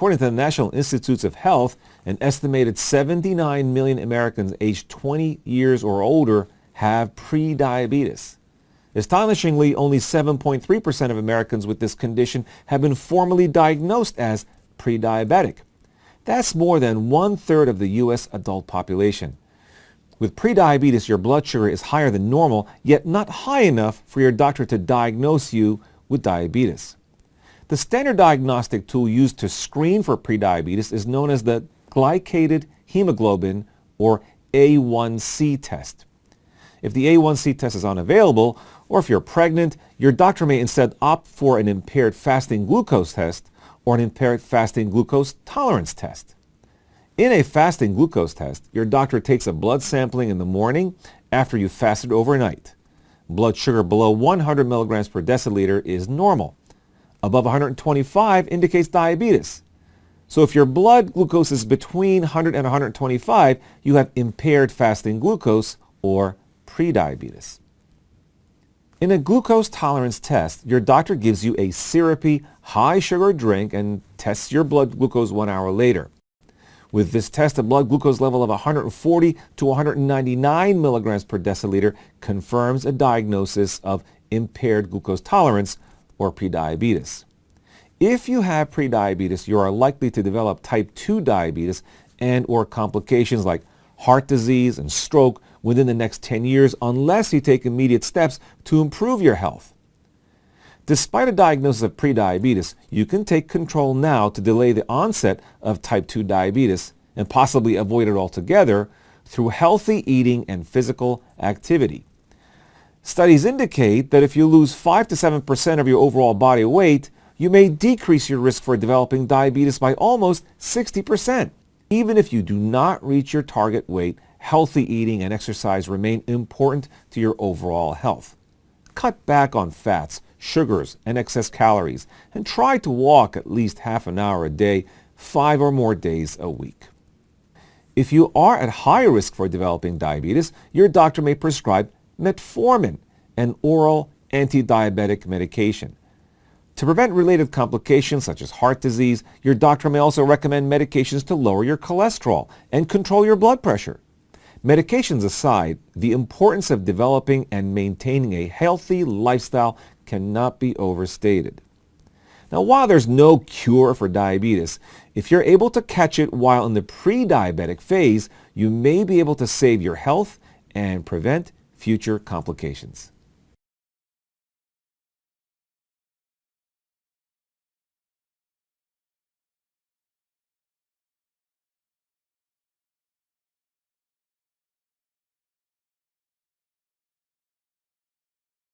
According to the National Institutes of Health, an estimated 79 million Americans aged 20 years or older have prediabetes. Astonishingly, only 7.3% of Americans with this condition have been formally diagnosed as prediabetic. That's more than 1/3 of the U.S. adult population. With prediabetes, your blood sugar is higher than normal, yet not high enough for your doctor to diagnose you with diabetes. The standard diagnostic tool used to screen for prediabetes is known as the glycated hemoglobin, or A1C test. If the A1C test is unavailable, or if you're pregnant, your doctor may instead opt for an impaired fasting glucose test or an impaired fasting glucose tolerance test. In a fasting glucose test, your doctor takes a blood sampling in the morning after you've fasted overnight. Blood sugar below 100 milligrams per deciliter is normal. Above 125 indicates diabetes. So if your blood glucose is between 100 and 125, you have impaired fasting glucose or prediabetes. In a glucose tolerance test, your doctor gives you a syrupy, high-sugar drink and tests your blood glucose 1 hour later. With this test, a blood glucose level of 140 to 199 milligrams per deciliter confirms a diagnosis of impaired glucose tolerance or prediabetes. If you have prediabetes, you are likely to develop type 2 diabetes and or complications like heart disease and stroke within the next 10 years unless you take immediate steps to improve your health. Despite a diagnosis of prediabetes, you can take control now to delay the onset of type 2 diabetes and possibly avoid it altogether through healthy eating and physical activity. Studies indicate that if you lose 5 to 7% of your overall body weight, you may decrease your risk for developing diabetes by almost 60%. Even if you do not reach your target weight, healthy eating and exercise remain important to your overall health. Cut back on fats, sugars, and excess calories, and try to walk at least half an hour a day, 5 or more days a week. If you are at high risk for developing diabetes, your doctor may prescribe metformin, an oral anti-diabetic medication. To prevent related complications such as heart disease, your doctor may also recommend medications to lower your cholesterol and control your blood pressure. Medications aside, the importance of developing and maintaining a healthy lifestyle cannot be overstated. Now, while there's no cure for diabetes, if you're able to catch it while in the pre-diabetic phase, you may be able to save your health and prevent future complications.